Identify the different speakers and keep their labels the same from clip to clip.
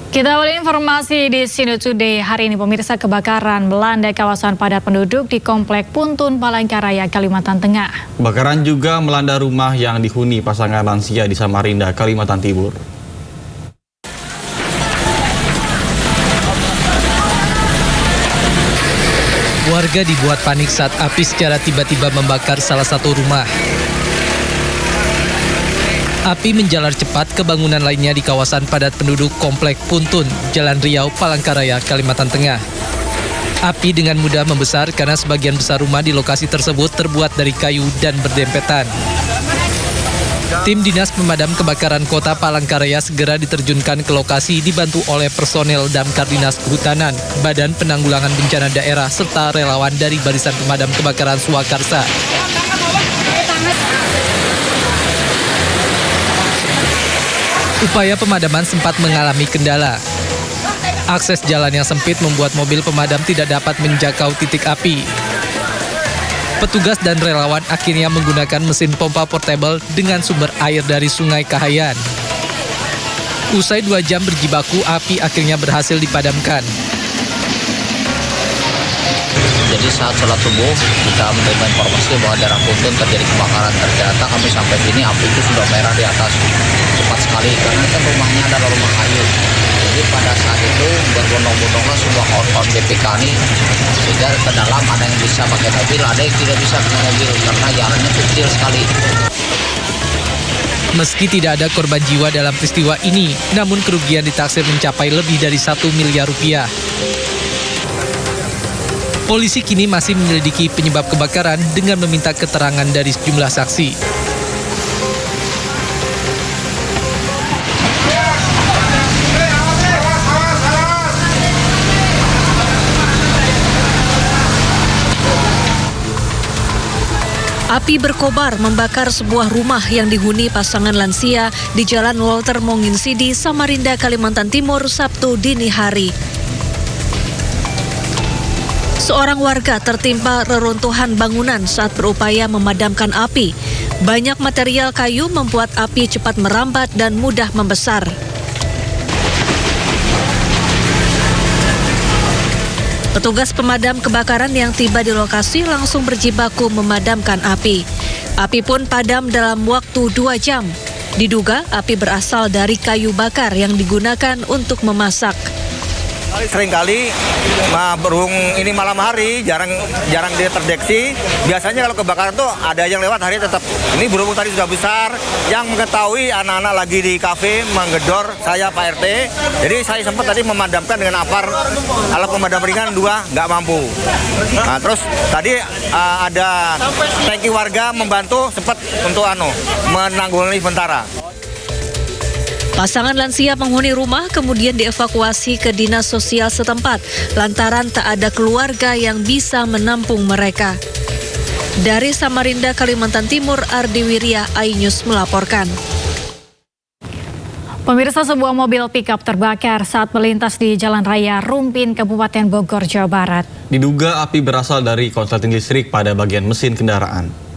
Speaker 1: Kita awali informasi di Sino Today hari ini. Pemirsa, kebakaran melanda kawasan padat penduduk di Komplek Puntun, Palangkaraya, Kalimantan Tengah.
Speaker 2: Kebakaran juga melanda rumah yang dihuni pasangan lansia di Samarinda, Kalimantan Timur.
Speaker 3: Warga dibuat panik saat api secara tiba-tiba membakar salah satu rumah. Api menjalar cepat ke bangunan lainnya di kawasan padat penduduk Komplek Puntun, Jalan Riau, Palangkaraya, Kalimantan Tengah. Api dengan mudah membesar karena sebagian besar rumah di lokasi tersebut terbuat dari kayu dan berdempetan. Tim Dinas Pemadam Kebakaran Kota Palangkaraya segera diterjunkan ke lokasi dibantu oleh personel Damkar Dinas Kehutanan, Badan Penanggulangan Bencana Daerah, serta relawan dari Barisan Pemadam Kebakaran Swakarsa. Upaya pemadaman sempat mengalami kendala. Akses jalan yang sempit membuat mobil pemadam tidak dapat menjangkau titik api. Petugas dan relawan akhirnya menggunakan mesin pompa portable dengan sumber air dari Sungai Kahayan. Usai 2 jam berjibaku, api akhirnya berhasil dipadamkan.
Speaker 4: Jadi saat sholat subuh kita menerima informasi bahwa daerah Puntun terjadi kebakaran. Ternyata kami sampai sini api itu sudah merah di atas cepat sekali karena kan rumahnya adalah rumah kayu. Jadi pada saat itu berbondong-bondonglah semua kawan-kawan BPK ini sehingga ke dalam ada yang bisa pakai mobil, ada yang tidak bisa pakai mobil karena jalannya kecil sekali.
Speaker 3: Meski tidak ada korban jiwa dalam peristiwa ini, namun kerugian ditaksir mencapai lebih dari 1 miliar rupiah. Polisi kini masih menyelidiki penyebab kebakaran dengan meminta keterangan dari sejumlah saksi.
Speaker 5: Api berkobar membakar sebuah rumah yang dihuni pasangan lansia di Jalan Walter Monginsidi, Samarinda, Kalimantan Timur, Sabtu dini hari. Seorang warga tertimpa reruntuhan bangunan saat berupaya memadamkan api. Banyak material kayu membuat api cepat merambat dan mudah membesar. Petugas pemadam kebakaran yang tiba di lokasi langsung berjibaku memadamkan api. Api pun padam dalam waktu 2 jam. Diduga api berasal dari kayu bakar yang digunakan untuk memasak.
Speaker 6: Seringkali berhubung ini malam hari jarang dia terdeteksi. Biasanya kalau kebakaran tuh ada yang lewat hari tetap. Ini berhubung tadi sudah besar, yang mengetahui anak-anak lagi di kafe menggedor saya Pak RT. Jadi saya sempat tadi memadamkan dengan alat pemadam ringan 2 nggak mampu. Nah, terus tadi ada tangki warga membantu sempat untuk menanggulangi sementara.
Speaker 5: Pasangan lansia penghuni rumah kemudian dievakuasi ke dinas sosial setempat lantaran tak ada keluarga yang bisa menampung mereka. Dari Samarinda, Kalimantan Timur, Ardi Wirya, iNews melaporkan.
Speaker 1: Pemirsa, sebuah mobil pickup terbakar saat melintas di Jalan Raya Rumpin, Kabupaten Bogor, Jawa Barat.
Speaker 2: Diduga api berasal dari korsleting listrik pada bagian mesin kendaraan.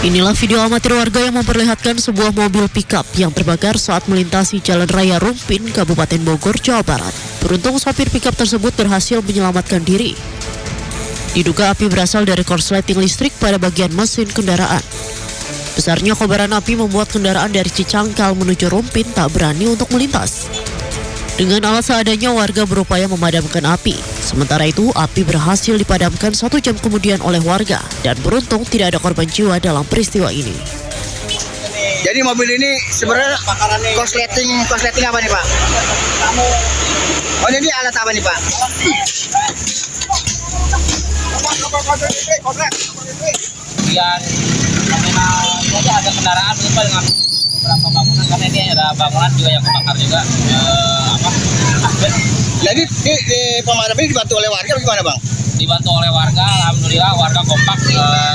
Speaker 7: Inilah video amatir warga yang memperlihatkan sebuah mobil pickup yang terbakar saat melintasi Jalan Raya Rumpin, Kabupaten Bogor, Jawa Barat. Beruntung sopir pickup tersebut berhasil menyelamatkan diri. Diduga api berasal dari korsleting listrik pada bagian mesin kendaraan. Besarnya kobaran api membuat kendaraan dari Cicangkal menuju Rumpin tak berani untuk melintas. Dengan alat seadanya warga berupaya memadamkan api. Sementara itu api berhasil dipadamkan 1 jam kemudian oleh warga dan beruntung tidak ada korban jiwa dalam peristiwa ini.
Speaker 8: Jadi mobil ini sebenarnya korsleting apa nih Pak? Oh ini alat apa nih Pak?
Speaker 4: Biar ada kendaraan dengan beberapa bangunan karena ini ada bangunan juga yang kebakar juga.
Speaker 8: Jadi di pemadam ini dibantu oleh warga gimana Bang?
Speaker 4: Dibantu oleh warga, alhamdulillah warga kompak,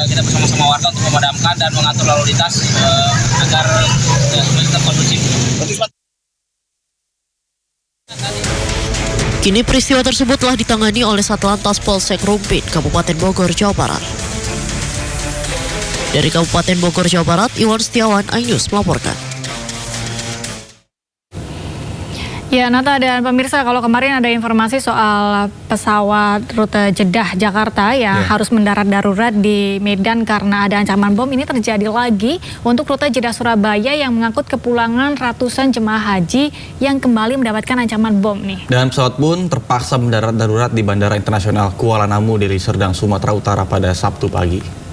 Speaker 4: kita bersama-sama warga untuk memadamkan dan mengatur lalu lintas agar tetap kondusif.
Speaker 7: Kini peristiwa tersebut telah ditangani oleh Satlantas Polsek Rumpin, Kabupaten Bogor, Jawa Barat. Dari Kabupaten Bogor, Jawa Barat, Iwan Setiawan, iNews melaporkan.
Speaker 1: Ya, Nata dan pemirsa, kalau kemarin ada informasi soal pesawat rute Jeddah Jakarta yang harus mendarat darurat di Medan karena ada ancaman bom, ini terjadi lagi untuk rute Jeddah Surabaya yang mengangkut kepulangan ratusan jemaah haji yang kembali mendapatkan ancaman bom nih.
Speaker 2: Dan pesawat pun terpaksa mendarat darurat di Bandara Internasional Kuala Namu, Deli Serdang, Sumatera Utara pada Sabtu pagi.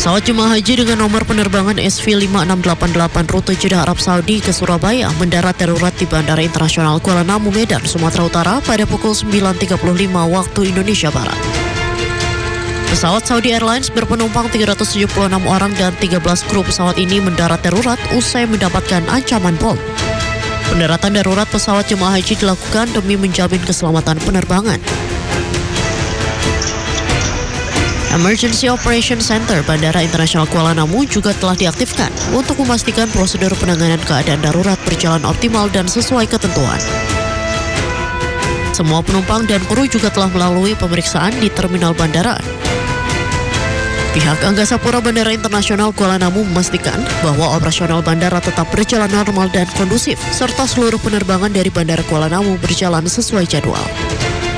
Speaker 7: Pesawat jemaah haji dengan nomor penerbangan SV5688 rute Jeddah Arab Saudi ke Surabaya mendarat darurat di Bandara Internasional Kuala Namu, Medan, Sumatera Utara pada pukul 9.35 waktu Indonesia Barat. Pesawat Saudi Airlines berpenumpang 376 orang dan 13 kru pesawat ini mendarat darurat usai mendapatkan ancaman bom. Pendaratan darurat pesawat jemaah haji dilakukan demi menjamin keselamatan penerbangan. Emergency Operation Center Bandara Internasional Kuala Namu juga telah diaktifkan untuk memastikan prosedur penanganan keadaan darurat berjalan optimal dan sesuai ketentuan. Semua penumpang dan kru juga telah melalui pemeriksaan di terminal bandara. Pihak Angkasa Pura Bandara Internasional Kuala Namu memastikan bahwa operasional bandara tetap berjalan normal dan kondusif, serta seluruh penerbangan dari Bandara Kuala Namu berjalan sesuai jadwal.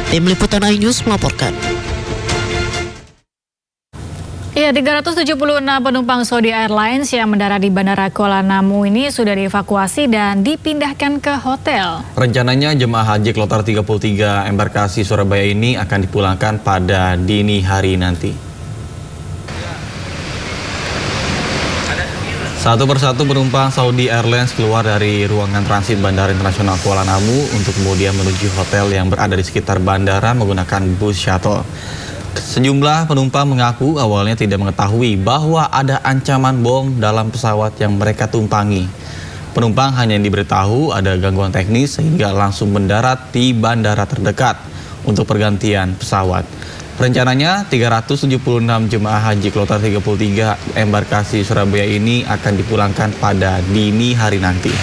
Speaker 7: Tim Liputan iNews melaporkan.
Speaker 1: Ya, 376 penumpang Saudi Airlines yang mendarat di Bandara Kuala Namu ini sudah dievakuasi dan dipindahkan ke hotel.
Speaker 2: Rencananya jemaah haji kloter 33 embarkasi Surabaya ini akan dipulangkan pada dini hari nanti. Satu persatu penumpang Saudi Airlines keluar dari ruangan transit Bandara Internasional Kuala Namu untuk kemudian menuju hotel yang berada di sekitar bandara menggunakan bus shuttle. Sejumlah penumpang mengaku awalnya tidak mengetahui bahwa ada ancaman bom dalam pesawat yang mereka tumpangi. Penumpang hanya diberitahu ada gangguan teknis sehingga langsung mendarat di bandara terdekat untuk pergantian pesawat. Rencananya 376 jemaah haji kloter 33 embarkasi Surabaya ini akan dipulangkan pada dini hari nanti.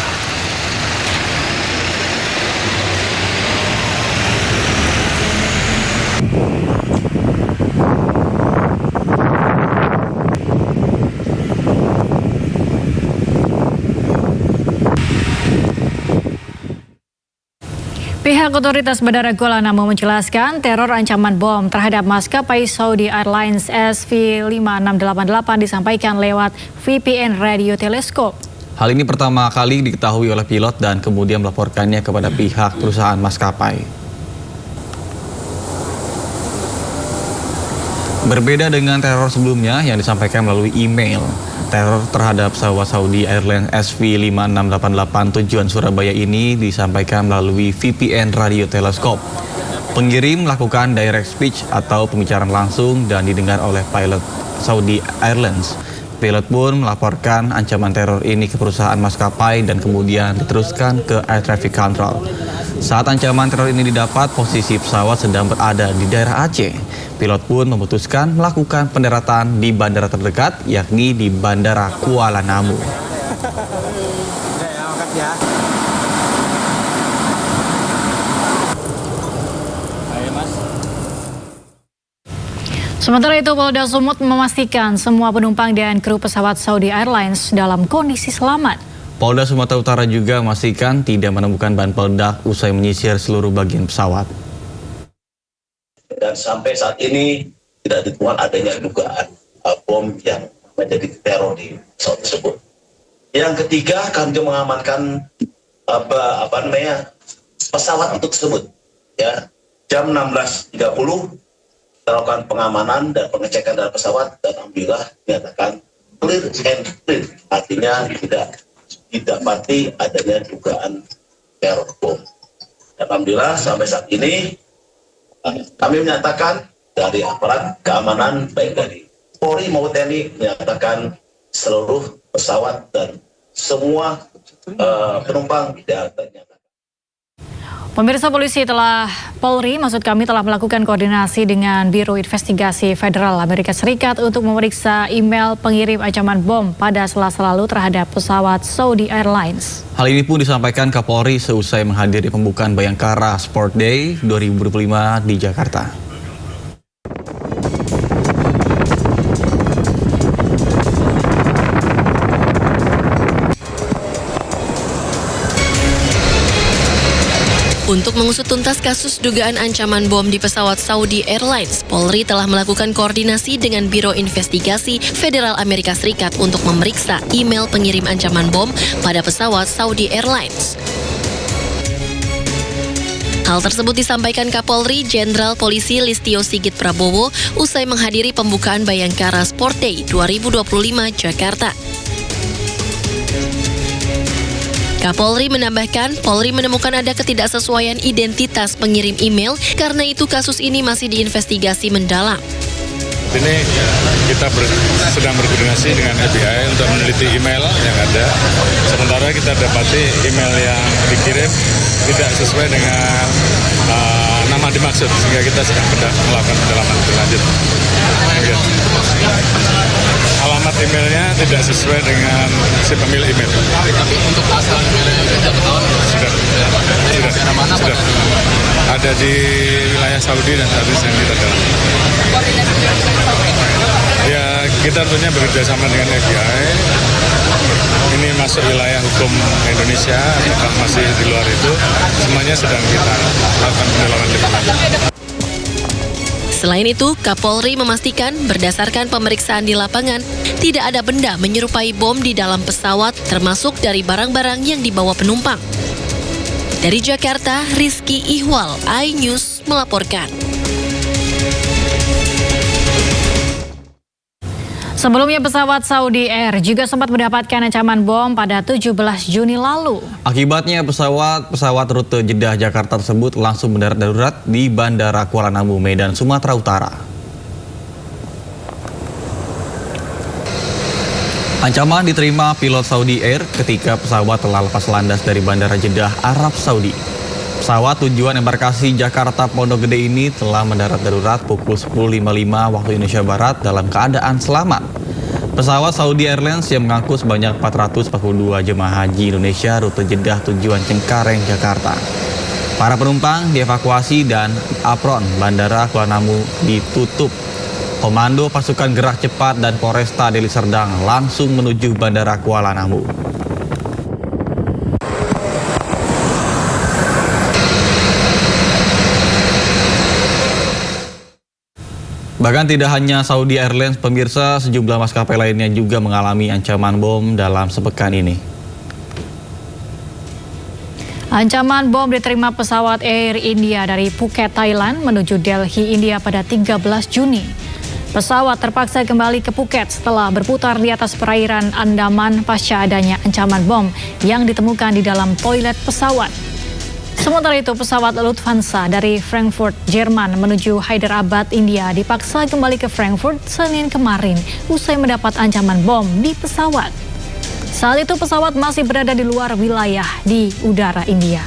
Speaker 1: Pihak otoritas Bandara Kuala Namu menjelaskan teror ancaman bom terhadap maskapai Saudi Airlines SV5688 disampaikan lewat VPN radio teleskop.
Speaker 2: Hal ini pertama kali diketahui oleh pilot dan kemudian melaporkannya kepada pihak perusahaan maskapai. Berbeda dengan teror sebelumnya yang disampaikan melalui email, teror terhadap pesawat Saudi Airlines SV5688 tujuan Surabaya ini disampaikan melalui VPN radio teleskop. Pengirim melakukan direct speech atau pembicaraan langsung dan didengar oleh pilot Saudi Airlines. Pilot pun melaporkan ancaman teror ini ke perusahaan maskapai dan kemudian diteruskan ke Air Traffic Control. Saat ancaman teror ini didapat, posisi pesawat sedang berada di daerah Aceh. Pilot pun memutuskan melakukan pendaratan di bandara terdekat, yakni di Bandara Kuala Namu.
Speaker 1: Sementara itu, Polda Sumut memastikan semua penumpang dan kru pesawat Saudi Airlines dalam kondisi selamat.
Speaker 2: Polda Sumatera Utara juga memastikan tidak menemukan bahan peledak usai menyisir seluruh bagian pesawat.
Speaker 9: Dan sampai saat ini tidak ditemukan adanya dugaan bom yang menjadi teror di pesawat tersebut. Yang ketiga, kami juga mengamankan pesawat itu tersebut. Ya, jam 16.30 kita lakukan pengamanan dan pengecekan dari pesawat dan alhamdulillah dinyatakan clear and clear. Artinya tidak didapati adanya dugaan teror bom. Alhamdulillah sampai saat ini kami menyatakan dari aparat keamanan baik dari Polri maupun TNI menyatakan seluruh pesawat dan semua penumpang tidak ternyata.
Speaker 1: Pemirsa, Polri telah melakukan koordinasi dengan Biro Investigasi Federal Amerika Serikat untuk memeriksa email pengirim ancaman bom pada Selasa lalu terhadap pesawat Saudi Airlines.
Speaker 2: Hal ini pun disampaikan Kapolri seusai menghadiri pembukaan Bayangkara Sport Day 2025 di Jakarta.
Speaker 7: Untuk mengusut tuntas kasus dugaan ancaman bom di pesawat Saudi Airlines, Polri telah melakukan koordinasi dengan Biro Investigasi Federal Amerika Serikat untuk memeriksa email pengirim ancaman bom pada pesawat Saudi Airlines. Hal tersebut disampaikan Kapolri Jenderal Polisi Listio Sigit Prabowo usai menghadiri pembukaan Bayangkara Sport Day 2025 Jakarta. Kapolri menambahkan, Polri menemukan ada ketidaksesuaian identitas pengirim email, karena itu kasus ini masih diinvestigasi mendalam.
Speaker 10: Ini kita sedang berkoordinasi dengan FBI untuk meneliti email yang ada. Sementara kita dapati email yang dikirim tidak sesuai dengan nama dimaksud, sehingga kita sedang melakukan pendalaman lebih lanjut. Alamat emailnya tidak sesuai dengan si pemilik email.
Speaker 4: Tapi untuk asal emailnya tidak ketahuan?
Speaker 10: Sudah. Ada di wilayah Saudi dan harus yang kita dalami. Ya, kita tentunya bekerja sama dengan FBI. Ini masuk wilayah hukum Indonesia, apakah masih di luar itu, semuanya sedang kita lakukan pendalaman lebih lanjut.
Speaker 7: Selain itu, Kapolri memastikan berdasarkan pemeriksaan di lapangan, tidak ada benda menyerupai bom di dalam pesawat, termasuk dari barang-barang yang dibawa penumpang. Dari Jakarta, Rizky Ihwal, iNews melaporkan.
Speaker 1: Sebelumnya pesawat Saudi Air juga sempat mendapatkan ancaman bom pada 17 Juni lalu.
Speaker 2: Akibatnya pesawat rute Jeddah Jakarta tersebut langsung mendarat darurat di Bandara Kuala Namu, Medan, Sumatera Utara. Ancaman diterima pilot Saudi Air ketika pesawat telah lepas landas dari Bandara Jeddah, Arab Saudi. Pesawat tujuan embarkasi Jakarta Pondok Gede ini telah mendarat darurat pukul 10.55 waktu Indonesia Barat dalam keadaan selamat. Pesawat Saudi Airlines yang mengangkut sebanyak 442 jemaah haji Indonesia rute Jeddah tujuan Cengkareng, Jakarta. Para penumpang dievakuasi dan apron Bandara Kuala Namu ditutup. Komando Pasukan Gerak Cepat dan Polresta Deli Serdang langsung menuju Bandara Kuala Namu. Bahkan tidak hanya Saudi Airlines, pemirsa, sejumlah maskapai lainnya juga mengalami ancaman bom dalam sepekan ini.
Speaker 1: Ancaman bom diterima pesawat Air India dari Phuket, Thailand menuju Delhi, India pada 13 Juni. Pesawat terpaksa kembali ke Phuket setelah berputar di atas perairan Andaman pasca adanya ancaman bom yang ditemukan di dalam toilet pesawat. Sementara itu, pesawat Lufthansa dari Frankfurt, Jerman menuju Hyderabad, India dipaksa kembali ke Frankfurt Senin kemarin usai mendapat ancaman bom di pesawat. Saat itu pesawat masih berada di luar wilayah di udara India.